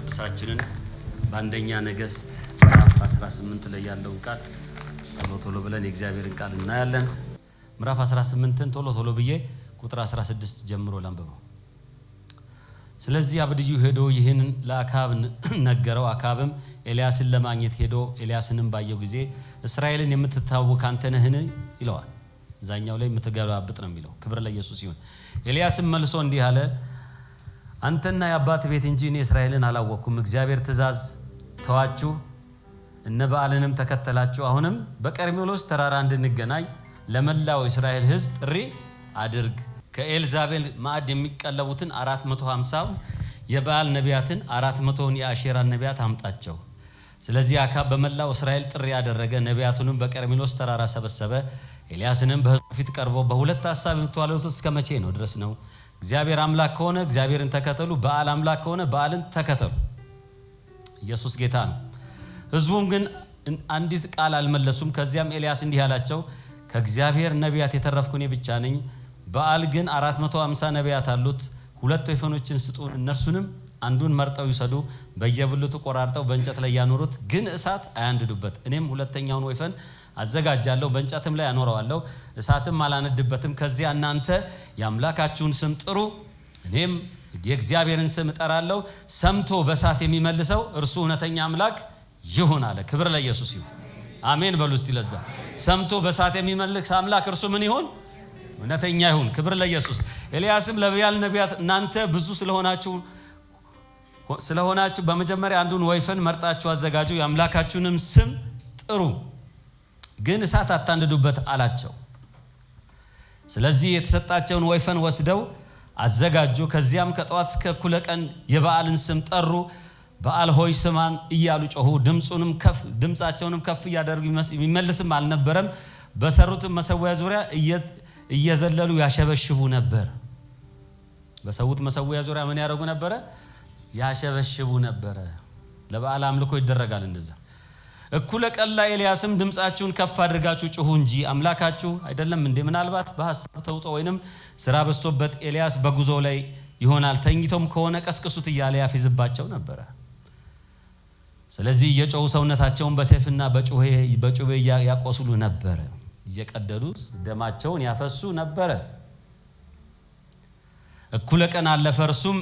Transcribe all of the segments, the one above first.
ቅዱሳችንን በአንደኛ ነገሥት ምዕራፍ 18 ላይ ያለውን ቃል ቶሎ ብለን የእግዚአብሔርን ቃል እናያለን። ምዕራፍ 18ን ቶሎ ብዬ ቁጥር 16 ጀምሮ ላንብበው። ስለዚህ አብድዩ ሄዶ ይህንን ለአካብ ነገረው። አካብም ኤልያስን ለማግኘት ሄዶ ኤልያስንም ባየው ጊዜ እስራኤልን የምትታወቅ አንተ ነህን ይለዋል። ዛኛው ላይ የምትገባብጥ ነው የሚለው። ክብር ለኢየሱስ ይሁን። ኤልያስም መልሶ እንዲህ አለ፣ አንተና የአባት ቤት እንጂ እኔ እስራኤልን አላወቅኩም። እግዚአብሔር ትእዛዝ ተዋችሁ እነ በዓልንም ተከተላችሁ። አሁንም በቀርሜሎስ ተራራ እንድንገናኝ ለመላው እስራኤል ሕዝብ ጥሪ አድርግ። ከኤልዛቤል ማዕድ የሚቀለቡትን 450 የበዓል ነቢያትን 400 የአሼራ ነቢያት አምጣቸው። ስለዚህ አካብ በመላው እስራኤል ጥሪ ያደረገ፣ ነቢያቱንም በቀርሜሎስ ተራራ ሰበሰበ። ኤልያስንም በሕዝቡ ፊት ቀርቦ በሁለት ሐሳብ የምትዋለሉት እስከ መቼ ነው ድረስ ነው? እግዚአብሔር አምላክ ከሆነ እግዚአብሔርን ተከተሉ፣ በዓል አምላክ ከሆነ በዓልን ተከተሉ። ኢየሱስ ጌታ ነው። ሕዝቡም ግን አንዲት ቃል አልመለሱም። ከዚያም ኤልያስ እንዲህ አላቸው፣ ከእግዚአብሔር ነቢያት የተረፍኩ እኔ ብቻ ነኝ። በዓል ግን 450 ነቢያት አሉት። 2 ወይፈኖችን ስጡን፣ እነርሱንም አንዱን መርጠው ይሰዱ፣ በየብልቱ ቆራርጠው በእንጨት ላይ ያኖሩት፣ ግን እሳት አያንድዱበት። እኔም ሁለተኛውን ወይፈን አዘጋጃለሁ፣ በእንጨትም ላይ አኖረዋለሁ፣ እሳትም አላነድበትም። ከዚያ እናንተ የአምላካችሁን ስም ጥሩ፣ እኔም የእግዚአብሔርን ስም እጠራለሁ። ሰምቶ በእሳት የሚመልሰው እርሱ እውነተኛ አምላክ ይሁን አለ። ክብር ለኢየሱስ ይሁን። አሜን በሉ እስቲ። ለዛ ሰምቶ በእሳት የሚመልስ አምላክ እርሱ ምን ይሁን? እውነተኛ ይሁን። ክብር ለኢየሱስ። ኤልያስም ለበዓል ነቢያት እናንተ ብዙ ስለሆናችሁ በመጀመሪያ አንዱን ወይፈን መርጣችሁ አዘጋጁ፣ የአምላካችሁንም ስም ጥሩ፣ ግን እሳት አታንድዱበት አላቸው። ስለዚህ የተሰጣቸውን ወይፈን ወስደው አዘጋጁ። ከዚያም ከጠዋት እስከ እኩለ ቀን የበዓልን ስም ጠሩ። በዓል ሆይ ስማን እያሉ ጮሁ። ድምፃቸውንም ከፍ እያደረጉ የሚመልስም አልነበረም። በሰሩትም መሰዊያ ዙሪያ እየዘለሉ ያሸበሽቡ ነበር። በሰውት መሰዊያ ዙሪያ ምን ያደርጉ ነበረ? ያሸበሽቡ ነበረ። ለበዓል አምልኮ ይደረጋል እንደዛ። እኩለ ቀን ላይ ኤልያስም ድምፃችሁን ከፍ አድርጋችሁ ጩሁ እንጂ አምላካችሁ አይደለም እንዴ? ምናልባት በሐሳብ ተውጦ ወይንም ስራ በዝቶበት ኤልያስ በጉዞ ላይ ይሆናል፣ ተኝቶም ከሆነ ቀስቅሱት እያለ ያፊዝባቸው ነበረ። ስለዚህ እየጮሁ ሰውነታቸውን በሰይፍና በጩቤ ያቆስሉ ነበረ። እየቀደዱ ደማቸውን ያፈሱ ነበረ። እኩለ ቀን አለፈ። እርሱም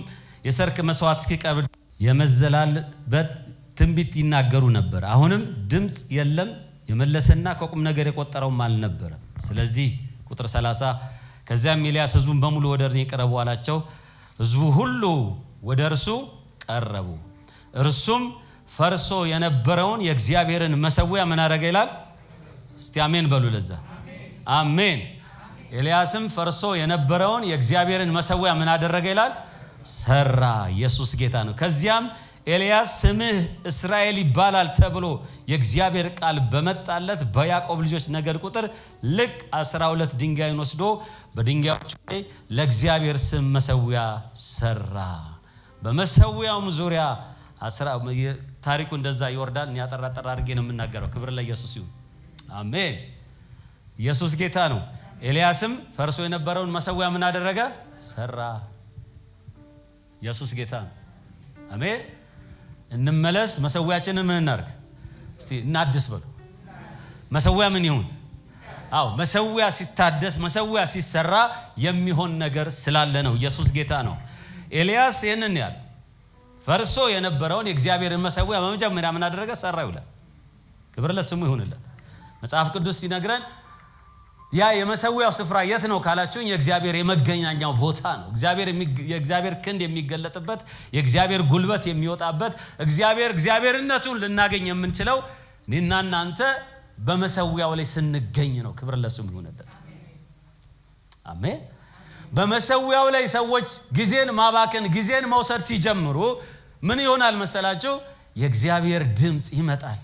የሰርክ መስዋዕት እስኪቀርብ የመዘላልበት ትንቢት ይናገሩ ነበር። አሁንም ድምፅ የለም፣ የመለሰና ከቁም ነገር የቆጠረውም አልነበረም። ስለዚህ ቁጥር 30 ከዚያም ኤልያስ ሕዝቡን በሙሉ ወደ እኔ ቅረቡ አላቸው። ሕዝቡ ሁሉ ወደ እርሱ ቀረቡ። እርሱም ፈርሶ የነበረውን የእግዚአብሔርን መሰዊያ ምን አደረገ ይላል? እስቲ አሜን በሉ። ለዛ አሜን። ኤልያስም ፈርሶ የነበረውን የእግዚአብሔርን መሰዊያ ምን አደረገ ይላል? ሰራ። ኢየሱስ ጌታ ነው። ከዚያም ኤልያስ ስምህ እስራኤል ይባላል ተብሎ የእግዚአብሔር ቃል በመጣለት በያዕቆብ ልጆች ነገድ ቁጥር ልክ 12 ድንጋይን ወስዶ በድንጋዮች ላይ ለእግዚአብሔር ስም መሰዊያ ሰራ። በመሰዊያውም ዙሪያ ታሪኩ እንደዛ ይወርዳል። እኔ አጠራ አድርጌ ነው የምናገረው። ክብር ለኢየሱስ ይሁን። አሜን። ኢየሱስ ጌታ ነው። ኤልያስም ፈርሶ የነበረውን መሰዊያ ምን አደረገ? ሰራ። ኢየሱስ ጌታ ነው። አሜን። እንመለስ። መሰዊያችንን ምን እናርግ? እስቲ እናድስ በሉ። መሰዊያ ምን ይሁን? አዎ መሰዊያ ሲታደስ፣ መሰዊያ ሲሰራ የሚሆን ነገር ስላለ ነው። ኢየሱስ ጌታ ነው። ኤልያስ ይህንን ያለ ፈርሶ የነበረውን የእግዚአብሔርን መሰዊያ በመጀመሪያ ምን አደረገ? ሰራ ይላል። ክብር ለስሙ ይሁንለት። መጽሐፍ ቅዱስ ሲነግረን ያ የመሰዊያው ስፍራ የት ነው ካላችሁኝ፣ የእግዚአብሔር የመገኛኛው ቦታ ነው። የእግዚአብሔር ክንድ የሚገለጥበት፣ የእግዚአብሔር ጉልበት የሚወጣበት፣ እግዚአብሔርነቱን ልናገኝ የምንችለው እኔና እናንተ በመሰዊያው ላይ ስንገኝ ነው። ክብር ለስሙ ይሁንለት። አሜን። በመሰዊያው ላይ ሰዎች ጊዜን ማባከን፣ ጊዜን መውሰድ ሲጀምሩ ምን ይሆናል መሰላችሁ? የእግዚአብሔር ድምፅ ይመጣል።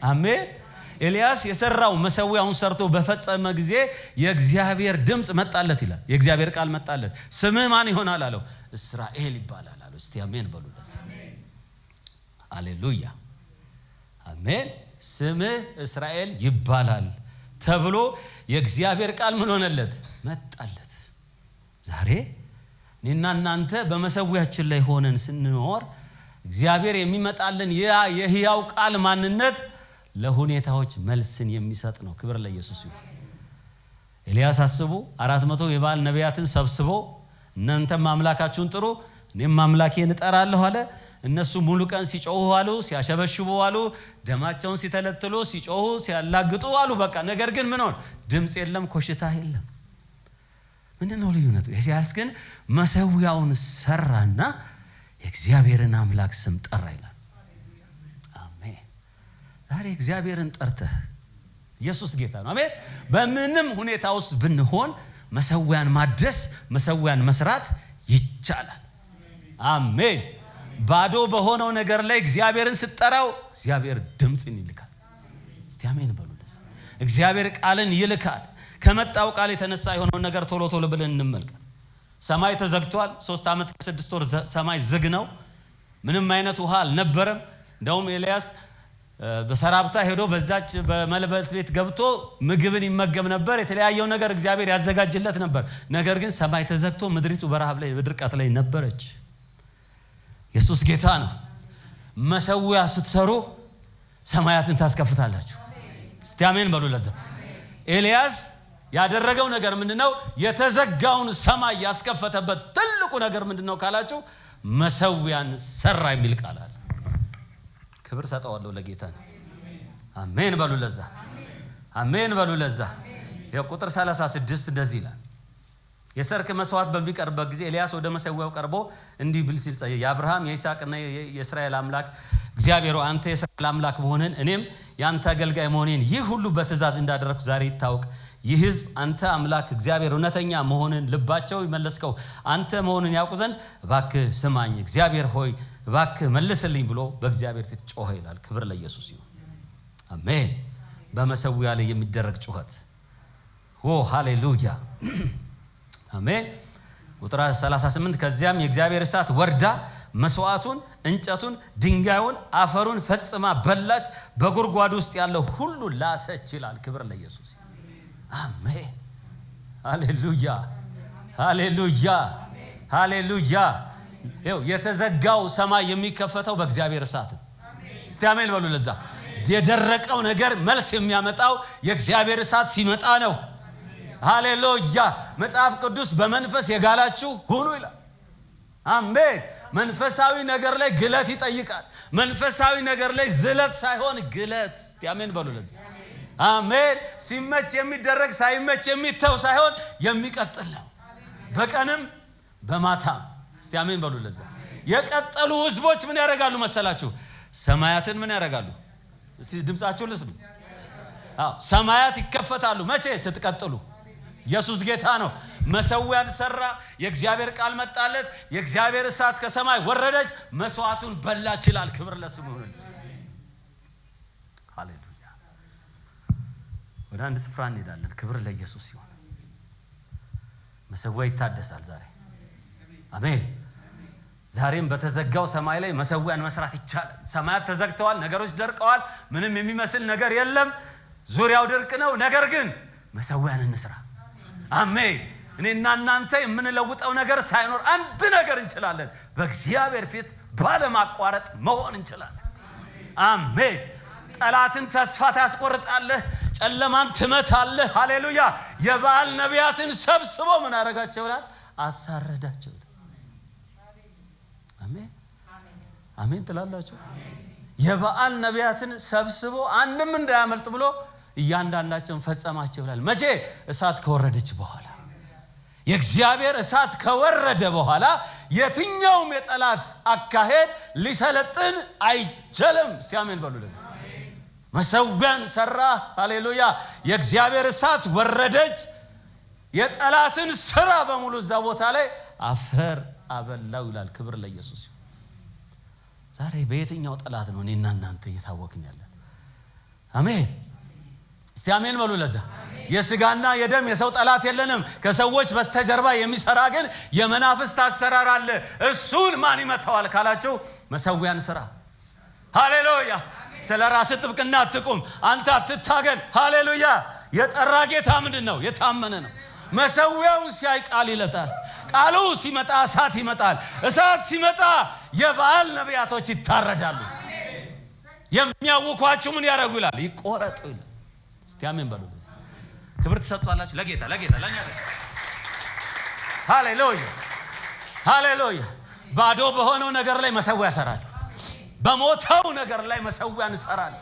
አሜን። ኤልያስ የሰራው መሰዊያውን ሰርቶ በፈጸመ ጊዜ የእግዚአብሔር ድምፅ መጣለት ይላል። የእግዚአብሔር ቃል መጣለት። ስምህ ማን ይሆናል አለው? እስራኤል ይባላል አለው። እስቲ አሜን በሉለት። ሃሌሉያ አሜን። ስምህ እስራኤል ይባላል ተብሎ የእግዚአብሔር ቃል ምን ሆነለት? መጣለት። ዛሬ እኔና እናንተ በመሰዊያችን ላይ ሆነን ስንኖር እግዚአብሔር የሚመጣልን ያ የሕያው ቃል ማንነት ለሁኔታዎች መልስን የሚሰጥ ነው። ክብር ለኢየሱስ ይሁን። ኤልያስ አስቡ 400 የባል ነቢያትን ሰብስቦ እናንተም አምላካችሁን ጥሩ እኔም አምላኬን እጠራለሁ አለ። እነሱ ሙሉ ቀን ሲጮሁ አሉ፣ ሲያሸበሽቡ አሉ፣ ደማቸውን ሲተለትሉ ሲጮሁ ሲያላግጡ አሉ። በቃ ነገር ግን ምን ሆነ? ድምጽ የለም፣ ኮሽታ የለም። ምንድነው ልዩነቱ? ኤልያስ ግን መሰዊያውን ሰራና የእግዚአብሔርን አምላክ ስም ጠራ ይላል። አሜን። ዛሬ እግዚአብሔርን ጠርተህ ኢየሱስ ጌታ ነው። አሜን። በምንም ሁኔታ ውስጥ ብንሆን መሰዊያን ማደስ መሰዊያን መስራት ይቻላል። አሜን። ባዶ በሆነው ነገር ላይ እግዚአብሔርን ስትጠራው እግዚአብሔር ድምጽን ይልካል። እስቲ አሜን በሉ። እግዚአብሔር ቃልን ይልካል። ከመጣው ቃል የተነሳ የሆነው ነገር ቶሎ ቶሎ ብለን እንመልከት። ሰማይ ተዘግቷል። 3 ዓመት ከ6 ወር ሰማይ ዝግ ነው። ምንም አይነት ውሃ አልነበረም። እንደውም ኤልያስ በሰራብታ ሄዶ በዛች በመልበት ቤት ገብቶ ምግብን ይመገብ ነበር። የተለያየው ነገር እግዚአብሔር ያዘጋጅለት ነበር። ነገር ግን ሰማይ ተዘግቶ ምድሪቱ በረሃብ ላይ በድርቀት ላይ ነበረች። ኢየሱስ ጌታ ነው። መሰዊያ ስትሰሩ ሰማያትን ታስከፍታላችሁ። እስቲ አሜን በሉ። ለዛ ኤልያስ ያደረገው ነገር ምንድነው? የተዘጋውን ሰማይ ያስከፈተበት ትልቁ ነገር ምንድነው ካላችሁ መሰዊያን ሰራ የሚል ቃል አለ። ክብር ሰጠዋለሁ ለጌታ ነው። አሜን በሉ። ለዛ አሜን በሉ። ለዛ የቁጥር 36 እንደዚህ ይላል። የሰርክ መስዋዕት በሚቀርበት ጊዜ ኤልያስ ወደ መሰዊያው ቀርቦ እንዲህ ብል ሲል ጸየ የአብርሃም የይስሐቅና የእስራኤል አምላክ እግዚአብሔር አንተ የእስራኤል አምላክ መሆንን እኔም ያንተ አገልጋይ መሆኔን ይህ ሁሉ በትእዛዝ እንዳደረኩ ዛሬ ይታወቅ። ይህ ሕዝብ አንተ አምላክ እግዚአብሔር እውነተኛ መሆንን ልባቸው ይመለስከው አንተ መሆንን ያውቁ ዘንድ እባክህ ስማኝ እግዚአብሔር ሆይ እባክህ መልስልኝ ብሎ በእግዚአብሔር ፊት ጮኸ ይላል። ክብር ለኢየሱስ ይሁን። አሜን። በመሰዊያ ላይ የሚደረግ ጩኸት ሃሌሉያ አሜን። ቁጥር 38 ከዚያም የእግዚአብሔር እሳት ወርዳ መስዋዕቱን፣ እንጨቱን፣ ድንጋዩን፣ አፈሩን ፈጽማ በላች፣ በጉድጓድ ውስጥ ያለው ሁሉ ላሰች ይላል። ክብር ለኢየሱስ አሜን። ሃሌሉያ ሃሌሉያ ሃሌሉያ። ይኸው የተዘጋው ሰማይ የሚከፈተው በእግዚአብሔር እሳት። እስቲ አሜን በሉ። ለዛ የደረቀው ነገር መልስ የሚያመጣው የእግዚአብሔር እሳት ሲመጣ ነው። ሃሌሉያ። መጽሐፍ ቅዱስ በመንፈስ የጋላችሁ ሁኑ ይላል። አሜን። መንፈሳዊ ነገር ላይ ግለት ይጠይቃል። መንፈሳዊ ነገር ላይ ዝለት ሳይሆን ግለት። እስቲ አሜን በሉ። ለዛ አሜን። ሲመች የሚደረግ ሳይመች የሚተው ሳይሆን የሚቀጥል ነው፣ በቀንም በማታም። እስቲ አሜን በሉ። ለዛ የቀጠሉ ህዝቦች ምን ያደርጋሉ መሰላችሁ? ሰማያትን ምን ያደርጋሉ? እስቲ ድምጻችሁን ልስሙ። ሰማያት ይከፈታሉ። መቼ? ስትቀጥሉ። ኢየሱስ ጌታ ነው። መሰዊያን ሰራ፣ የእግዚአብሔር ቃል መጣለት፣ የእግዚአብሔር እሳት ከሰማይ ወረደች፣ መስዋዕቱን በላች ይላል። ክብር ለስሙ ይሁን። ሃሌሉያ። ወደ አንድ ስፍራ እንሄዳለን። ክብር ለኢየሱስ ይሁን። መሰዊያ ይታደሳል ዛሬ። አሜን። ዛሬም በተዘጋው ሰማይ ላይ መሰዊያን መስራት ይቻላል። ሰማያት ተዘግተዋል፣ ነገሮች ደርቀዋል፣ ምንም የሚመስል ነገር የለም፣ ዙሪያው ድርቅ ነው። ነገር ግን መሰዊያን እንስራ። አሜን። እኔና እናንተ የምንለውጠው ነገር ሳይኖር አንድ ነገር እንችላለን። በእግዚአብሔር ፊት ባለማቋረጥ መሆን እንችላለን። አሜን። ጠላትን ተስፋ ታስቆርጣለህ፣ ጨለማን ትመታለህ። ሃሌሉያ። የበዓል ነቢያትን ሰብስቦ ምን አረጋቸው ይላል? አሳረዳቸው። አሜን አሜን ትላላችሁ። የበዓል ነቢያትን ሰብስቦ አንድም እንዳያመልጥ ብሎ እያንዳንዳቸውን ፈጸማቸው ይላል። መቼ? እሳት ከወረደች በኋላ። የእግዚአብሔር እሳት ከወረደ በኋላ የትኛውም የጠላት አካሄድ ሊሰለጥን አይችልም። ሲያሜን በሉ። ለዚህ መሰዊያን ሰራ። ሃሌሉያ። የእግዚአብሔር እሳት ወረደች፣ የጠላትን ስራ በሙሉ እዛ ቦታ ላይ አፈር አበላው ይላል። ክብር ለኢየሱስ ይሁን። ዛሬ በየትኛው ጠላት ነው እኔና እናንተ እየታወክን ያለን? አሜን። እስቲ አሜን በሉ። ለዛ የስጋና የደም የሰው ጠላት የለንም። ከሰዎች በስተጀርባ የሚሰራ ግን የመናፍስት አሰራር አለ። እሱን ማን ይመታዋል ካላችሁ መሰዊያን ስራ። ሃሌሉያ። ስለ ራስ ጥብቅና አትቁም፣ አንተ አትታገል። ሃሌሉያ። የጠራ ጌታ ምንድነው? የታመነ ነው። መሰዊያውን ሲያይ ቃል ይለታል። ቃሉ ሲመጣ እሳት ይመጣል። እሳት ሲመጣ የበዓል ነቢያቶች ይታረዳሉ። የሚያውኳችሁ ምን ያደርጉ ይላል? ይቆረጡ ይላል። እስቲ አሜን በሉ። ክብር ተሰጥቷላችሁ ለጌታ ለኛ። ሃሌሉያ ሃሌሉያ። ባዶ በሆነው ነገር ላይ መሰዊያ ያሰራል። በሞተው ነገር ላይ መሰዊያን እንሰራል።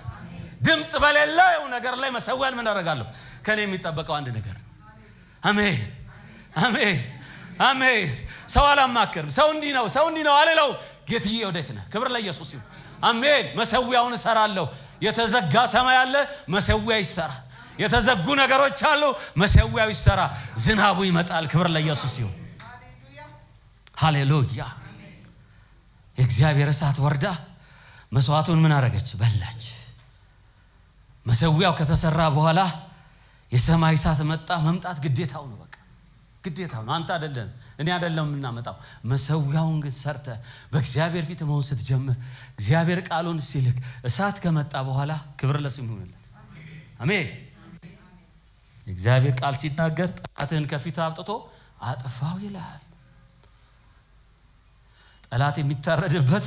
ድምጽ በሌለው ነገር ላይ መሰዊያን ምን አደርጋለሁ? ከኔ የሚጠበቀው አንድ ነገር። አሜን አሜን አሜን። ሰው አላማከርም። ሰው እንዲህ ነው አለለው። ጌትዬ ወዴት ነህ? ክብር ለኢየሱስ ይሁን። አሜን። መሰዊያውን እሰራለሁ። የተዘጋ ሰማይ አለ፣ መሰዊያ ይሰራ። የተዘጉ ነገሮች አሉ፣ መሰዊያው ይሰራ። ዝናቡ ይመጣል። ክብር ለኢየሱስ ይሁን። ሃሌሉያ። የእግዚአብሔር እሳት ወርዳ መስዋዕቱን ምን አረገች? በላች። መሰዊያው ከተሰራ በኋላ የሰማይ እሳት መጣ። መምጣት ግዴታው ነው። በቃ ግዴታው ነው። አንተ አይደለም እኔ አይደለም የምናመጣው። መሰዊያውን ግን ሰርተ በእግዚአብሔር ፊት መሆን ስትጀምር እግዚአብሔር ቃሉን ሲልክ እሳት ከመጣ በኋላ ክብር ለስሙ ይሁንለት። አሜን። የእግዚአብሔር ቃል ሲናገር ጠላትህን ከፊት አውጥቶ አጥፋው ይላል። ጠላት የሚታረድበት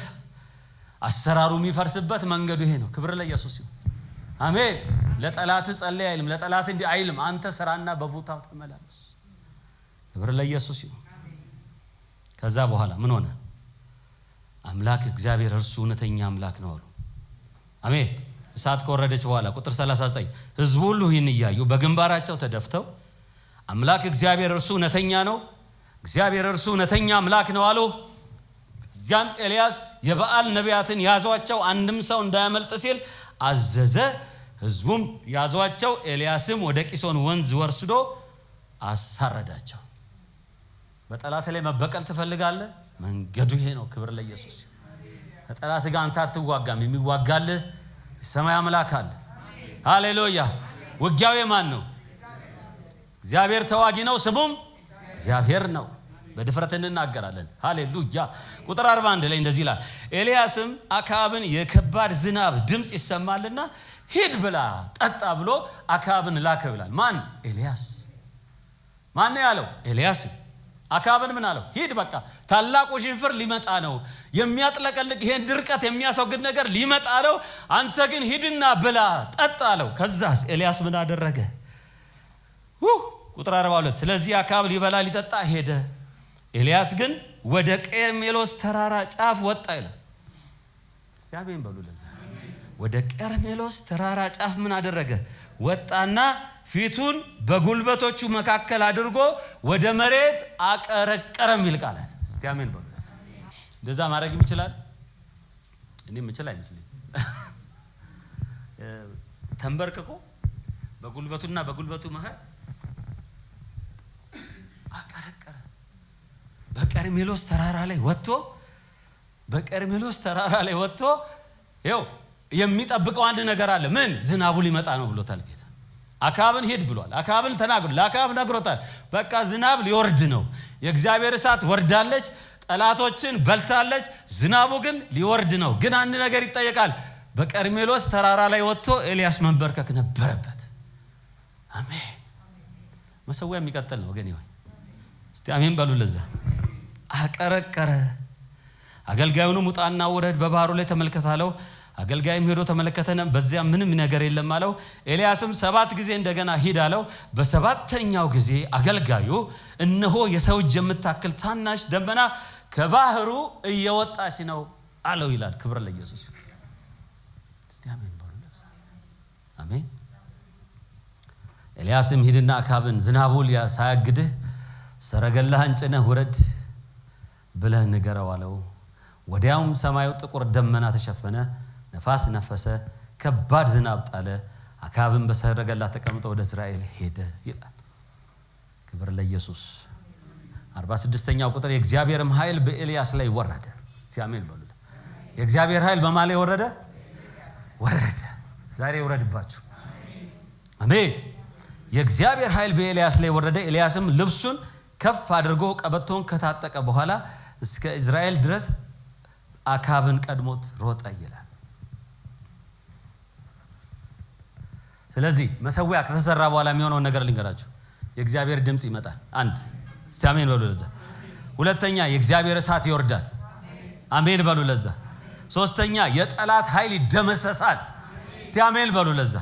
አሰራሩ የሚፈርስበት መንገዱ ይሄ ነው። ክብር ለኢየሱስ ይሁን። አሜን። ለጠላት ጸልይ አይልም፣ ለጠላት እንዲህ አይልም። አንተ ስራና በቦታው ተመላለስ። ክብር ለኢየሱስ ይሁን። ከዛ በኋላ ምን ሆነ? አምላክ እግዚአብሔር እርሱ እውነተኛ አምላክ ነው አሉ። አሜን። እሳት ከወረደች በኋላ ቁጥር 39 ሕዝቡ ሁሉ ይህን እያዩ በግንባራቸው ተደፍተው አምላክ እግዚአብሔር እርሱ እውነተኛ ነው፣ እግዚአብሔር እርሱ እውነተኛ አምላክ ነው አሉ። እዚያም ኤልያስ የበዓል ነቢያትን ያዟቸው፣ አንድም ሰው እንዳያመልጥ ሲል አዘዘ። ሕዝቡም ያዟቸው። ኤልያስም ወደ ቂሶን ወንዝ ወስዶ አሳረዳቸው። በጠላት ላይ መበቀል ትፈልጋለህ? መንገዱ ይሄ ነው። ክብር ለኢየሱስ። ከጠላት ጋር አንተ አትዋጋም። የሚዋጋልህ ሰማይ አምላክ አለ። ሃሌሉያ። ውጊያው የማን ነው? እግዚአብሔር ተዋጊ ነው፣ ስሙም እግዚአብሔር ነው። በድፍረት እንናገራለን። ሃሌሉያ። ቁጥር 41 ላይ እንደዚህ ይላል፣ ኤልያስም አክዓብን የከባድ ዝናብ ድምጽ ይሰማልና ሂድ ብላ ጠጣ ብሎ አክዓብን ላከው ይላል። ማን? ኤልያስ። ማን ነው ያለው? ኤልያስ። አክዓብን ምን አለው? ሂድ በቃ ታላቁ ሽንፍር ሊመጣ ነው፣ የሚያጥለቀልቅ ይሄን ድርቀት የሚያስወግድ ነገር ሊመጣ ነው፣ አንተ ግን ሂድና ብላ ጠጣ አለው። ከዛስ ኤልያስ ምን አደረገ? ቁጥር 42 ስለዚህ አክዓብ ሊበላ ሊጠጣ ሄደ። ኤልያስ ግን ወደ ቀርሜሎስ ተራራ ጫፍ ወጣ ይላል። ሲያበኝ በሉ ለዛ ወደ ቀርሜሎስ ተራራ ጫፍ ምን አደረገ? ወጣና ፊቱን በጉልበቶቹ መካከል አድርጎ ወደ መሬት አቀረቀረ የሚል ቃል አለ። እስቲ አሜን በሉ። እንደዛ ማድረግ ይችላል? እኔ ምችል አይመስልኝ። ተንበርክኮ በጉልበቱና በጉልበቱ መሃል አቀረቀረ። በቀርሜሎስ ተራራ ላይ ወጥቶ ይኸው የሚጠብቀው አንድ ነገር አለ። ምን? ዝናቡ ሊመጣ ነው ብሎታል ጌታ። አክዓብን ሂድ ብሏል። አክዓብን ተናግሮ ለአክዓብ ነግሮታል። በቃ ዝናብ ሊወርድ ነው። የእግዚአብሔር እሳት ወርዳለች፣ ጠላቶችን በልታለች። ዝናቡ ግን ሊወርድ ነው። ግን አንድ ነገር ይጠየቃል። በቀርሜሎስ ተራራ ላይ ወጥቶ ኤልያስ መንበርከክ ነበረበት። አሜን። መሰዊያ የሚቀጥል ነው ወገኔ ሆይ እስቲ አሜን በሉ። ለዛ አቀረቀረ። አገልጋዩንም ውጣና ውረድ በባህሩ ላይ ተመልከታለው። አገልጋይም ሄዶ ተመለከተና በዚያ ምንም ነገር የለም አለው። ኤልያስም 7 ጊዜ እንደገና ሂድ አለው። በሰባተኛው ጊዜ አገልጋዩ እነሆ የሰው እጅ የምታክል ታናሽ ደመና ከባህሩ እየወጣች ነው አለው ይላል። ክብር ለኢየሱስ። እስቲ አሜን በሉ። አሜን። ኤልያስም ሂድና አክዓብን ዝናቡ ሳያግድህ ሰረገላህን ጭነህ ውረድ ብለህ ንገረው አለው። ወዲያውም ሰማዩ ጥቁር ደመና ተሸፈነ፣ ነፋስ ነፈሰ፣ ከባድ ዝናብ ጣለ። አክዓብም በሰረገላ ተቀምጦ ወደ እስራኤል ሄደ ይላል። ክብር ለኢየሱስ። 46ኛው ቁጥር የእግዚአብሔርም ኃይል በኤልያስ ላይ ወረደ። ሲያሜን በሉ። የእግዚአብሔር ኃይል በማን ላይ ወረደ? ዛሬ ይወረድባችሁ። አሜን። የእግዚአብሔር ኃይል በኤልያስ ላይ ወረደ። ኤልያስም ልብሱን ከፍ አድርጎ ቀበቶን ከታጠቀ በኋላ እስከ እስራኤል ድረስ አክዓብን ቀድሞት ሮጠ ይላል። ስለዚህ መሰዊያ ከተሰራ በኋላ የሚሆነው ነገር ልንገራችሁ። የእግዚአብሔር ድምጽ ይመጣል። አንድ እስቲ አሜን በሉ። ለዛ ሁለተኛ የእግዚአብሔር እሳት ይወርዳል። አሜን በሉ ለዛ። ሶስተኛ የጠላት ኃይል ይደመሰሳል። እስቲ አሜን በሉ ለዛ።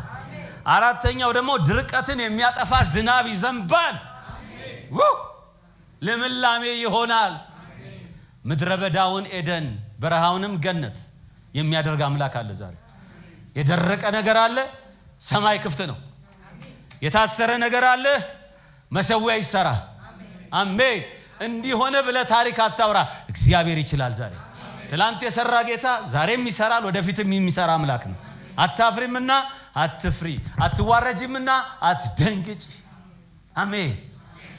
አራተኛው ደግሞ ድርቀትን የሚያጠፋ ዝናብ ይዘንባል። ልምላሜ ይሆናል። ምድረ በዳውን ኤደን በረሃውንም ገነት የሚያደርግ አምላክ አለ። ዛሬ የደረቀ ነገር አለ፣ ሰማይ ክፍት ነው። የታሰረ ነገር አለ፣ መሰዊያ ይሰራ። አሜን። እንዲሆነ ብለ ታሪክ አታውራ። እግዚአብሔር ይችላል። ዛሬ ትላንት የሰራ ጌታ ዛሬም ይሰራል፣ ወደፊትም የሚሰራ አምላክ ነው። አታፍሪምና አትፍሪ፣ አትዋረጂምና አትደንግጪ። አሜን።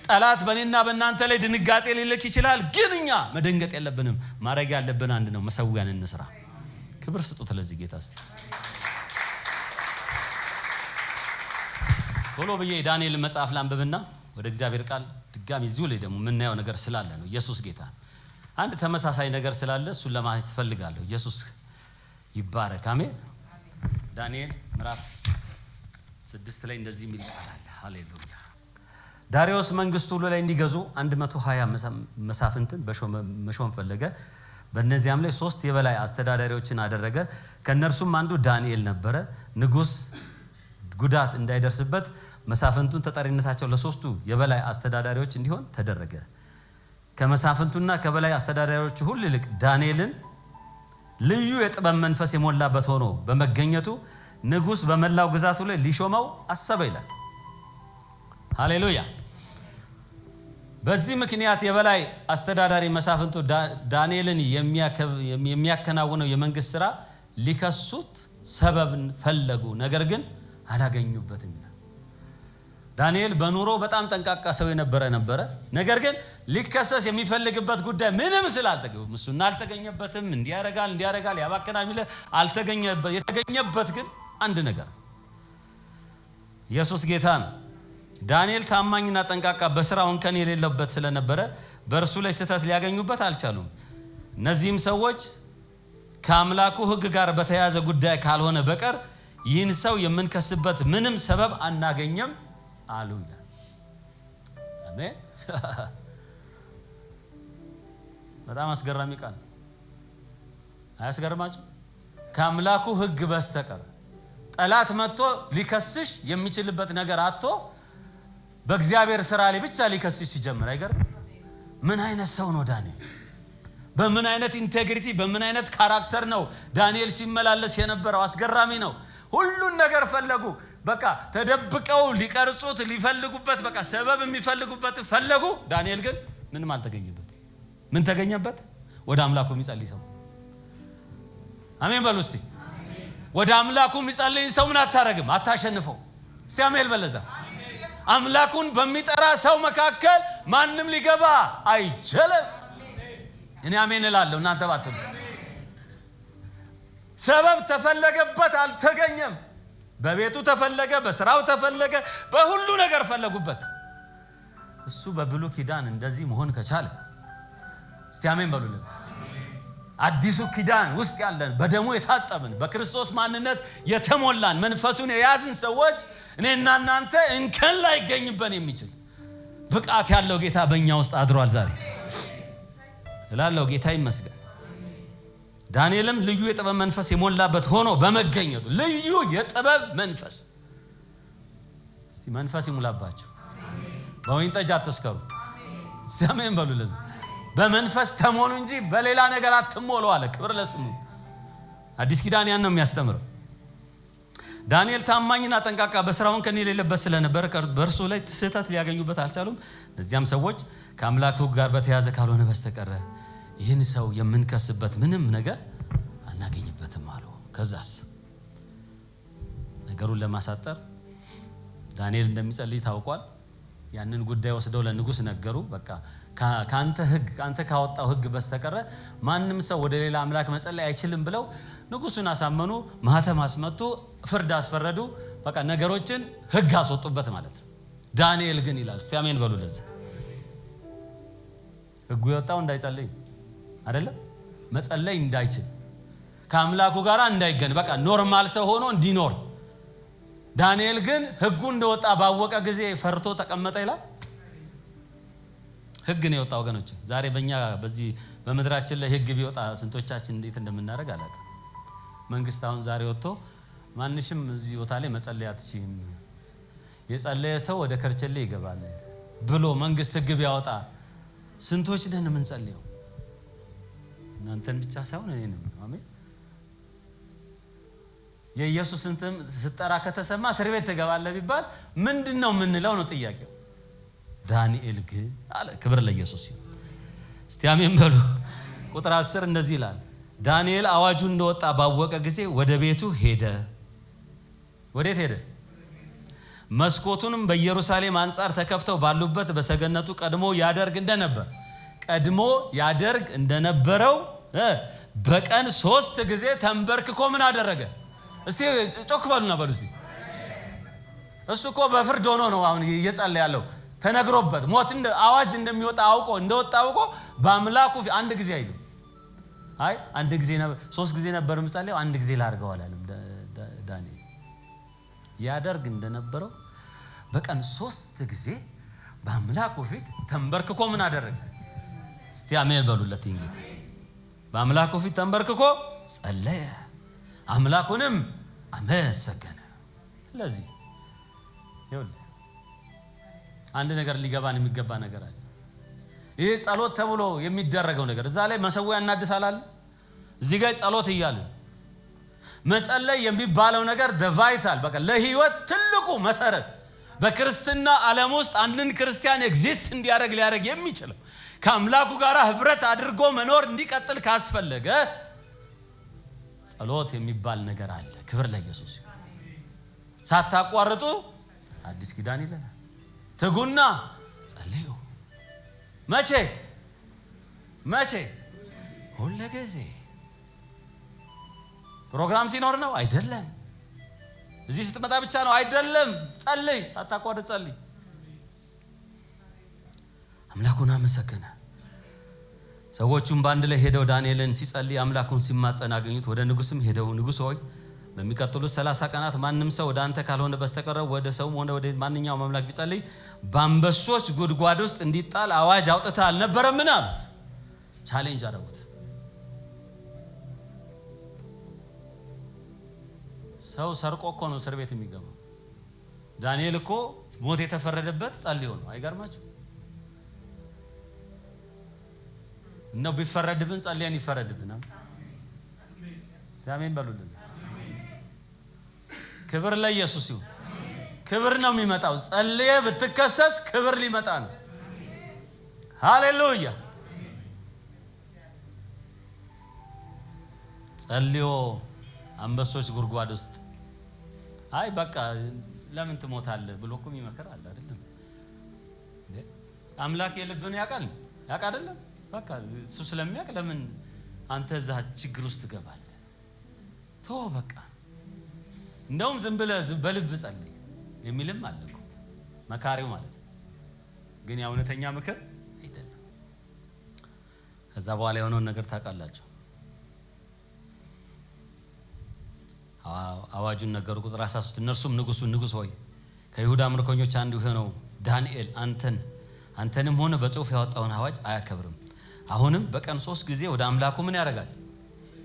ጠላት በእኔና በእናንተ ላይ ድንጋጤ ሊልክ ይችላል፣ ግን እኛ መደንገጥ የለብንም። ማድረግ ያለብን አንድ ነው፣ መሰዊያን እንስራ። ክብር ስጡት ለዚህ ጌታ። እስቲ ቶሎ ብዬ ዳንኤል መጽሐፍ ላንብብና ወደ እግዚአብሔር ቃል ድጋሚ እዚሁ ላይ ደግሞ የምናየው ነገር ስላለ ነው። ኢየሱስ ጌታ። አንድ ተመሳሳይ ነገር ስላለ እሱን ለማየት ፈልጋለሁ። ኢየሱስ ይባረክ። አሜን። ዳንኤል ምዕራፍ 6 ላይ እንደዚህ የሚል ቃል አለ። ሃሌሉያ። ዳሪዮስ መንግስቱ ሁሉ ላይ እንዲገዙ 120 መሳፍንትን መሾም ፈለገ። በእነዚያም ላይ 3 የበላይ አስተዳዳሪዎችን አደረገ። ከነርሱም አንዱ ዳንኤል ነበረ። ንጉስ ጉዳት እንዳይደርስበት መሳፍንቱን ተጠሪነታቸው ለሶስቱ የበላይ አስተዳዳሪዎች እንዲሆን ተደረገ። ከመሳፍንቱና ከበላይ አስተዳዳሪዎች ሁሉ ይልቅ ዳንኤልን ልዩ የጥበብ መንፈስ የሞላበት ሆኖ በመገኘቱ ንጉስ በመላው ግዛቱ ላይ ሊሾመው አሰበ ይላል። ሃሌሉያ። በዚህ ምክንያት የበላይ አስተዳዳሪ መሳፍንቱ ዳንኤልን የሚያከናውነው የመንግስት ሥራ ሊከሱት ሰበብን ፈለጉ፣ ነገር ግን አላገኙበትም ይላል። ዳንኤል በኑሮ በጣም ጠንቃቃ ሰው የነበረ ነገር ግን ሊከሰስ የሚፈልግበት ጉዳይ ምንም ስላልተገኘ እሱና አልተገኘበትም። እንዲያረጋል ያባከናል የሚል አልተገኘበት። የተገኘበት ግን አንድ ነገር ኢየሱስ ጌታ ነው። ዳንኤል ታማኝና ጠንቃቃ በስራው እንከን የሌለበት ስለነበረ በእርሱ ላይ ስህተት ሊያገኙበት አልቻሉም። እነዚህም ሰዎች ከአምላኩ ሕግ ጋር በተያያዘ ጉዳይ ካልሆነ በቀር ይህን ሰው የምንከስበት ምንም ሰበብ አናገኘም አሉ ይላል። አሜን። በጣም አስገራሚ ቃል አያስገርማችሁ? ከአምላኩ ሕግ በስተቀር ጠላት መጥቶ ሊከስሽ የሚችልበት ነገር አጥቶ በእግዚአብሔር ሥራ ላይ ብቻ ሊከስሽ ሲጀምር አይገርም? ምን አይነት ሰው ነው ዳንኤል? በምን አይነት ኢንቴግሪቲ በምን አይነት ካራክተር ነው ዳንኤል ሲመላለስ የነበረው? አስገራሚ ነው። ሁሉን ነገር ፈለጉ። በቃ ተደብቀው ሊቀርጹት ሊፈልጉበት በቃ ሰበብ የሚፈልጉበት ፈለጉ። ዳንኤል ግን ምንም አልተገኘበት። ምን ተገኘበት? ወደ አምላኩ የሚጸልይ ሰው። አሜን በሉ እስቲ። ወደ አምላኩ የሚጸልይ ሰው ምን አታረግም? አታሸንፈው። እስቲ አሜን በለዛ። አምላኩን በሚጠራ ሰው መካከል ማንም ሊገባ አይችልም። እኔ አሜን እላለሁ፣ እናንተ ባትሉ። ሰበብ ተፈለገበት፣ አልተገኘም። በቤቱ ተፈለገ፣ በስራው ተፈለገ፣ በሁሉ ነገር ፈለጉበት። እሱ በብሉይ ኪዳን እንደዚህ መሆን ከቻለ እስቲ አሜን በሉ። ለዚህ አዲሱ ኪዳን ውስጥ ያለን በደሙ የታጠብን በክርስቶስ ማንነት የተሞላን መንፈሱን የያዝን ሰዎች እኔና እናንተ እንከን ላይ ይገኝበን የሚችል ብቃት ያለው ጌታ በእኛ ውስጥ አድሯል ዛሬ እላለሁ። ጌታ ይመስገን። ዳንኤልም ልዩ የጥበብ መንፈስ የሞላበት ሆኖ በመገኘቱ ልዩ የጥበብ መንፈስ። እስቲ መንፈስ ይሙላባችሁ። በወይን ጠጅ አትስከሩ። እስቲ አሜን በሉ። ለዚህ በመንፈስ ተሞሉ እንጂ በሌላ ነገር አትሞሉ አለ። ክብር ለስሙ። አዲስ ኪዳን ያን ነው የሚያስተምረው። ዳንኤል ታማኝና ጠንቃቃ በስራውን ከኔ የሌለበት ስለነበር በእርሱ ላይ ስህተት ሊያገኙበት አልቻሉም። እዚያም ሰዎች ከአምላኩ ጋር በተያያዘ ካልሆነ በስተቀር ይህን ሰው የምንከስበት ምንም ነገር አናገኝበትም አሉ። ከዛስ ነገሩን ለማሳጠር ዳንኤል እንደሚጸልይ ታውቋል። ያንን ጉዳይ ወስደው ለንጉስ ነገሩ። በቃ ካንተ ሕግ ካንተ ካወጣው ሕግ በስተቀር ማንም ሰው ወደ ሌላ አምላክ መጸለይ አይችልም ብለው ንጉሱን አሳመኑ። ማህተም አስመቱ፣ ፍርድ አስፈረዱ። በቃ ነገሮችን ሕግ አስወጡበት ማለት ነው። ዳንኤል ግን ይላል እስቲ አሜን በሉ። ለዚህ ሕጉ የወጣው እንዳይጸልይ አይደለም፣ መጸለይ እንዳይችል ከአምላኩ ጋር እንዳይገን በቃ ኖርማል ሰው ሆኖ እንዲኖር። ዳንኤል ግን ሕጉ እንደወጣ ባወቀ ጊዜ ፈርቶ ተቀመጠ ይላል። ህግ ነው የወጣው ወገኖች። ዛሬ በእኛ በዚህ በመድራችን ላይ ህግ ቢወጣ ስንቶቻችን እንዴት እንደምናደርግ አላውቅም። መንግስት አሁን ዛሬ ወጥቶ ማንሽም እዚህ ቦታ ላይ መጸለይ አትችይም፣ የጸለየ ሰው ወደ ከርቸሌ ይገባል ብሎ መንግስት ህግ ቢያወጣ ስንቶች ነን የምንጸልየው? እናንተን ብቻ ሳይሆን እኔንም። አሜን። የኢየሱስ ስም ስትጠራ ከተሰማ እስር ቤት ትገባለህ ቢባል ምንድነው የምንለው ነው ጥያቄው። ዳንኤል ግን አለ። ክብር ለኢየሱስ ይሁን። እስቲ አሜን በሉ። ቁጥር 10 እንደዚህ ይላል፣ ዳንኤል አዋጁ እንደወጣ ባወቀ ጊዜ ወደ ቤቱ ሄደ። ወዴት ሄደ? መስኮቱንም በኢየሩሳሌም አንጻር ተከፍተው ባሉበት በሰገነቱ ቀድሞ ያደርግ እንደነበረው በቀን 3 ጊዜ ተንበርክኮ ምን አደረገ? እስቲ ጮክ በሉና በሉ እስቲ። እሱ እኮ በፍርድ ሆኖ ነው አሁን እየጸለየ ያለው። ተነግሮበት ሞት አዋጅ እንደሚወጣ አውቆ በአምላኩ አንድ ጊዜ አይደለም። አይ አንድ ጊዜ ነበር 3 ጊዜ ነበር የምጸልየው፣ አንድ ጊዜ ላድርገው አላለም ዳንኤል። ያደርግ እንደነበረው በቀን 3 ጊዜ በአምላኩ ፊት ተንበርክኮ ምን አደረገ? እስቲ አሜን በሉለት። እንግዲህ በአምላኩ ፊት ተንበርክኮ ጸለየ፣ አምላኩንም አመሰገነ። ስለዚህ ይኸውልህ አንድ ነገር ሊገባን የሚገባ ነገር አለ። ይሄ ጸሎት ተብሎ የሚደረገው ነገር እዛ ላይ መሰዊያ እናድሳለን፣ እዚህ ጋር ጸሎት እያለ መጸለይ የሚባለው ነገር ቫይታል በቃ ለህይወት ትልቁ መሰረት በክርስትና ዓለም ውስጥ አንድን ክርስቲያን ኤግዚስት ሊያደርግ የሚችለው ከአምላኩ ጋር ህብረት አድርጎ መኖር እንዲቀጥል ካስፈለገ ጸሎት የሚባል ነገር አለ። ክብር ለኢየሱስ። ሳታቋርጡ አዲስ ኪዳን ይለናል፣ ትጉና ጸልዩ። መቼ? ሁሉ ጊዜ። ፕሮግራም ሲኖር ነው አይደለም። እዚህ ስትመጣ ብቻ ነው አይደለም። ጸልይ፣ ሳታቋርጥ ጸልይ። አምላኩን አመሰገነ። ሰዎቹም በአንድ ላይ ሄደው ዳንኤልን ሲጸልይ አምላኩን ሲማጸን አገኙት። ወደ ንጉስም ሄደው ንጉሥ ሆይ በሚቀጥሉት 30 ቀናት ማንም ሰው ወደ አንተ ካልሆነ በስተቀር ወደ ሰውም ሆነ ወደ ማንኛውም አምላክ ቢጸልይ በአንበሶች ጉድጓድ ውስጥ እንዲጣል አዋጅ አውጥተህ አልነበረምን አሉት። ቻሌንጅ አደረጉት። ሰው ሰርቆ እኮ ነው እስር ቤት የሚገባው። ዳንኤል እኮ ሞት የተፈረደበት ጸልዮ ነው። አይገርማችሁ? ነው ቢፈረድብን ጸልየን ይፈረድብናል። አሜን በሉ። እንደዚህ ክብር ለኢየሱስ ይሁን። ክብር ነው የሚመጣው። ጸልየ ብትከሰስ ክብር ሊመጣ ነው። ሃሌሉያ። ጸልዮ አንበሶች ጉድጓድ ውስጥ አይ በቃ ለምን ትሞታለህ ብሎ እኮ የሚመከር አለ አይደለም? አምላክ የልብን ያውቃል አይደለም? በቃ እሱ ስለሚያውቅ ለምን አንተ እዛ ችግር ውስጥ ትገባለህ? ተው በቃ እንደውም ዝም ብለህ በልብ ጸልይ የሚልም አለ እኮ መካሪው ማለት ነው። ግን ያው እውነተኛ ምክር አይደለም። ከዛ በኋላ የሆነውን ነገር ታውቃላችሁ። አዋጁን ነገሩ። ቁጥር 13 እነርሱም ንጉሥ ሆይ ከይሁዳ ምርኮኞች አንዱ የሆነው ዳንኤል አንተንም ሆነ በጽሑፍ ያወጣውን አዋጅ አያከብርም። አሁንም በቀን 3 ጊዜ ወደ አምላኩ ምን ያደርጋል?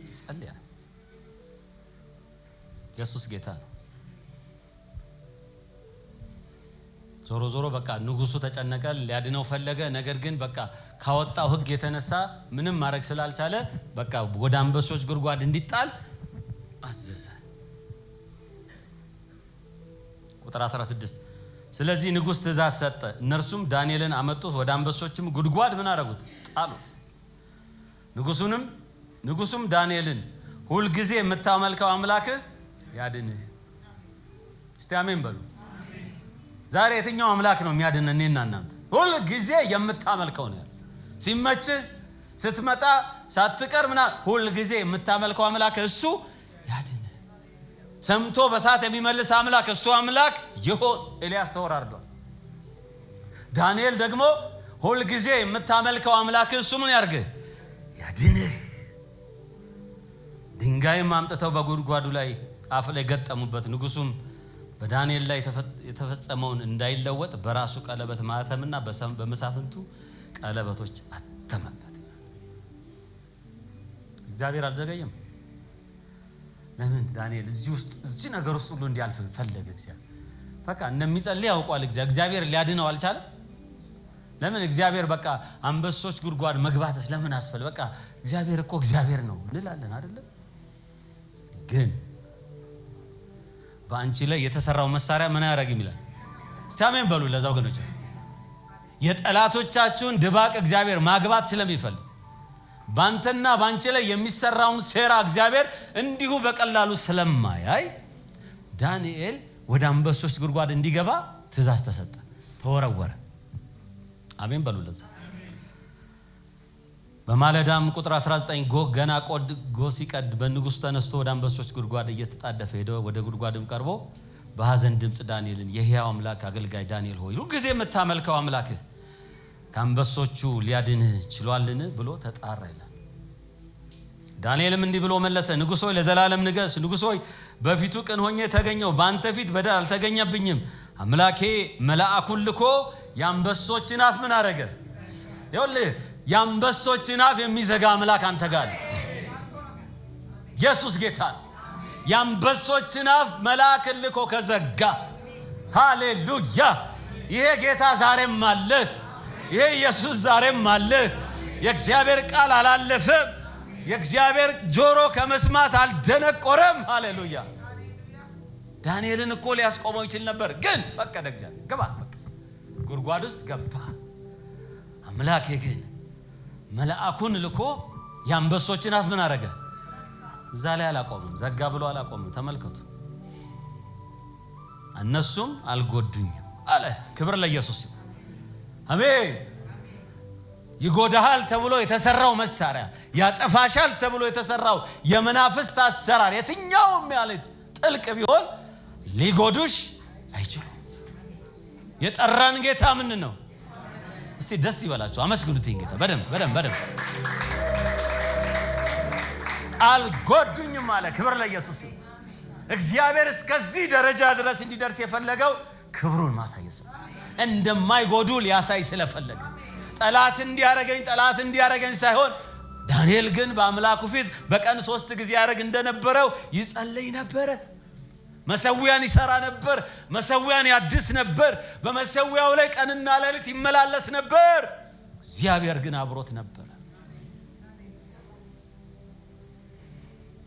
ይጸልያል። ኢየሱስ ጌታ ነው። ዞሮ በቃ ንጉሱ ተጨነቀ፣ ሊያድነው ፈለገ። ነገር ግን በቃ ካወጣው ሕግ የተነሳ ምንም ማድረግ ስላልቻለ በቃ ወደ አንበሶች ጉድጓድ እንዲጣል አዘዘ። ቁጥር 16 ስለዚህ ንጉስ ትእዛዝ ሰጠ። እነርሱም ዳንኤልን አመጡት፣ ወደ አንበሶችም ጉድጓድ ምን አደረጉት? ጣሉት። ንጉሱም ዳንኤልን ሁል ጊዜ የምታመልከው አምላክህ ያድንህ። እስቲ አሜን በሉ። ዛሬ የትኛው አምላክ ነው የሚያድን? እኔና እናንተ ሁል ጊዜ የምታመልከው ነው። ሲመችህ ስትመጣ ሳትቀር ሁል ጊዜ የምታመልከው አምላክ እሱ ያድንህ። ሰምቶ በሳት የሚመልስ አምላክ እሱ አምላክ ይሆን። ኤልያስ ተወራርዷል። ዳንኤል ደግሞ ሁል ጊዜ የምታመልከው አምላክ እሱ ምን ያርግህ? ያድንህ። ድንጋይም አምጥተው በጉድጓዱ ላይ አፍ ላይ ገጠሙበት። ንጉሱም በዳንኤል ላይ የተፈጸመውን እንዳይለወጥ በራሱ ቀለበት ማተምና በመሳፍንቱ ቀለበቶች አተመበት። እግዚአብሔር አልዘገየም። ለምን ዳንኤል እዚህ ነገር ውስጥ ሁሉ እንዲያልፍ ፈለገ? እግዚአብሔር በቃ እንደሚጸልይ ያውቃል። እግዚአብሔር ሊያድነው አልቻለም። ለምን? እግዚአብሔር በቃ አንበሶች ጉድጓድ መግባትስ ለምን አስፈለገ? በቃ እግዚአብሔር እኮ እግዚአብሔር ነው እንላለን አይደለም? ግን በአንቺ ላይ የተሰራው መሳሪያ ምን ያደርግም ይላል። እስቲ አሜን በሉ። ለዛ ወገኖች የጠላቶቻችሁን ድባቅ እግዚአብሔር ማግባት ስለሚፈልግ ባንተና ባንቺ ላይ የሚሰራውን ሴራ እግዚአብሔር እንዲሁ በቀላሉ ስለማያይ ዳንኤል ወደ አንበሶች ጉድጓድ እንዲገባ ትእዛዝ ተሰጠ። ተወረወረ። አሜን በሉ። ለዛ በማለዳም ቁጥር 19 ገና ጎህ ሲቀድ በንጉሥ ተነስቶ ወደ አንበሶች ጉድጓድ እየተጣደፈ ሄደ። ወደ ጉድጓድም ቀርቦ በሐዘን ድምፅ ዳንኤልን የሕያው አምላክ አገልጋይ ዳንኤል ሆይ ሁልጊዜ የምታመልከው አምላክህ ከአንበሶቹ ሊያድንህ ችሏልን ብሎ ተጣራ ይላል። ዳንኤልም እንዲህ ብሎ መለሰ። ንጉሥ ሆይ ለዘላለም ንገስ። ንጉሥ ሆይ በፊቱ ቅን ሆኜ ተገኘው፣ በአንተ ፊት በደል አልተገኘብኝም። አምላኬ መልአኩን ልኮ የአንበሶችን አፍ ምን አረገ? ይኸውልህ የአንበሶችን አፍ የሚዘጋ አምላክ አንተ ጋር አለ። ኢየሱስ ጌታ ነው። የአንበሶችን አፍ መልአክ ልኮ ከዘጋ፣ ሃሌሉያ! ይሄ ጌታ ዛሬም አለ። ይሄ ኢየሱስ ዛሬም አለ። የእግዚአብሔር ቃል አላለፈም። የእግዚአብሔር ጆሮ ከመስማት አልደነቆረም። ሃሌሉያ! ዳንኤልን እኮ ሊያስቆመው ይችል ነበር፣ ግን ፈቀደ። እግዚአብሔር ገባ፣ ጉድጓድ ውስጥ ገባ። አምላኬ ግን መልአኩን ልኮ የአንበሶችን አፍ ምን አረገ? እዛ ላይ አላቆመም። ዘጋ ብሎ አላቆመም። ተመልከቱ። እነሱም አልጎዱኝም አለ። ክብር ለኢየሱስ ይሁን። አሜን። ይጎዳሃል ተብሎ የተሰራው መሳሪያ፣ ያጠፋሻል ተብሎ የተሰራው የመናፍስት አሰራር የትኛውም ያለት ጥልቅ ቢሆን ሊጎዱሽ አይችሉም። የጠራን ጌታ ምን ነው? እስቲ ደስ ይበላችሁ፣ አመስግኑት ጌታ። በደንብ በደንብ በደንብ አልጎዱኝም አለ። ክብር ለኢየሱስ ይሁን። እግዚአብሔር እስከዚህ ደረጃ ድረስ እንዲደርስ የፈለገው ክብሩን ማሳየት ነው። እንደማይጎዱ ሊያሳይ ስለፈለገ ጠላት እንዲያረገኝ ሳይሆን ዳንኤል ግን በአምላኩ ፊት በቀን 3 ጊዜ ያረግ እንደነበረው ይጸልይ ነበር። መሰዊያን ይሰራ ነበር። መሰዊያን ያድስ ነበር። በመሰዊያው ላይ ቀንና ሌሊት ይመላለስ ነበር። እግዚአብሔር ግን አብሮት ነበር።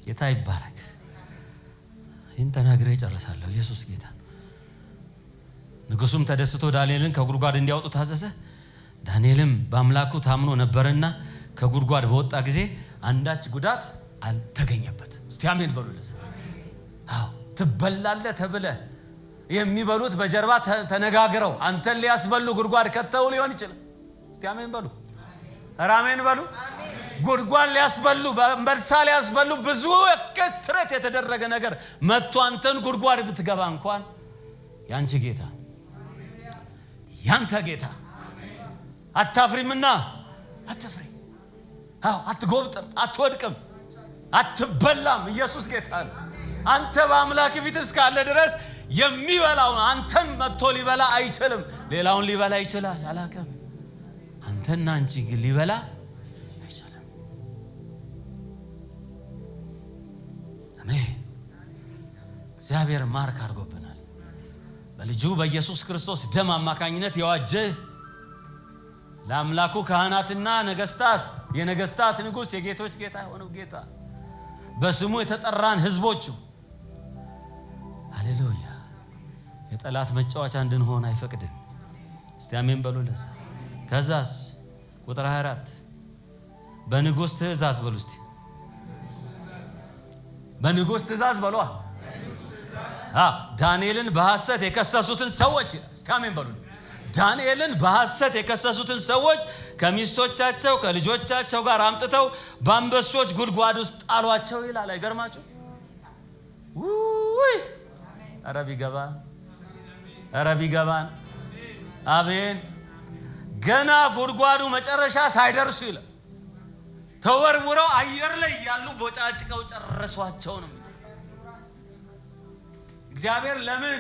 ጌታ ይባረክ። ይህን ተናግሬ ጨርሳለሁ። ኢየሱስ ጌታ። ንጉሡም ተደስቶ ዳንኤልን ከጉድጓድ እንዲያወጡ ታዘዘ። ዳንኤልም በአምላኩ ታምኖ ነበርና ከጉድጓድ በወጣ ጊዜ አንዳች ጉዳት አልተገኘበት። እስቲ አሜን በሉልኝ። አዎ ትበላለህ ተብለህ የሚበሉት በጀርባ ተነጋግረው አንተን ሊያስበሉ ጉድጓድ ከተው ሊሆን ይችላል። እስቲ አሜን በሉ። አሜን በሉ። ጉድጓድ ሊያስበሉ በእንበርሳ ሊያስበሉ ብዙ ከስረት የተደረገ ነገር መጥቶ አንተን ጉድጓድ ብትገባ እንኳን ያንቺ ጌታ ያንተ ጌታ አታፍሪምና አትፍሪ። አዎ አትጎብጥም፣ አትወድቅም፣ አትበላም። ኢየሱስ ጌታ ነው። አንተ በአምላክ ፊት እስካለ ድረስ የሚበላውን አንተን መጥቶ ሊበላ አይችልም። ሌላውን ሊበላ ይችላል፣ አላውቅም። አንተና አንቺ ግን ሊበላ አይችልም። አሜን። እግዚአብሔር ማርክ አድርጎብናል። በልጁ በኢየሱስ ክርስቶስ ደም አማካኝነት የዋጀህ ለአምላኩ ካህናትና ነገስታት፣ የነገስታት ንጉስ፣ የጌቶች ጌታ የሆነው ጌታ በስሙ የተጠራን ህዝቦቹ ሃሌሉያ የጠላት መጫወቻ እንድንሆን አይፈቅድም። እስቲ አሜን በሉልኝ። ከዛስ ቁጥር 24 በንጉስ ትእዛዝ በሉ። እስቲ በንጉስ ትእዛዝ በሉ። ዳንኤልን በሐሰት የከሰሱትን ሰዎች እስቲ አሜን በሉልኝ። ዳንኤልን በሐሰት የከሰሱትን ሰዎች ከሚስቶቻቸው ከልጆቻቸው ጋር አምጥተው በአንበሶች ጉድጓድ ውስጥ ጣሏቸው ይላል። አይገርማችሁ? ውይ አረብ ይገባን። አሜን። ገና ጉድጓዱ መጨረሻ ሳይደርሱ ይላል ተወርውረው አየር ላይ ያሉ ቦጫጭቀው ጨረሷቸው ነው። እግዚአብሔር ለምን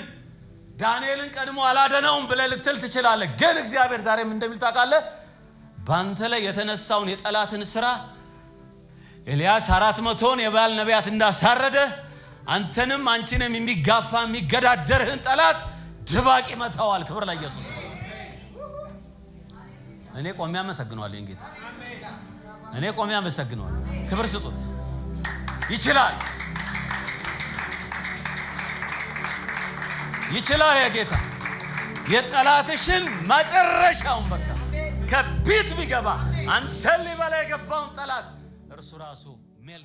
ዳንኤልን ቀድሞ አላደነውም ብለህ ልትል ትችላለህ። ግን እግዚአብሔር ዛሬም እንደሚል ታውቃለህ፣ ባንተ ላይ የተነሳውን የጠላትን ስራ ኤልያስ 400ን የባል ነቢያት እንዳሳረደ አንተንም አንቺንም የሚጋፋ የሚገዳደርህን ጠላት ድባቅ ይመታዋል። ክብር ለኢየሱስ። እኔ ቆሜ አመሰግነዋለሁ ጌታ። እኔ ቆሜ አመሰግነዋለሁ። ክብር ስጡት። ይችላል ይችላል ጌታ። የጠላትሽን መጨረሻውን በቃ ከቢት ቢገባ አንተን ሊበላ የገባውን ጠላት እርሱ ራሱ ሜል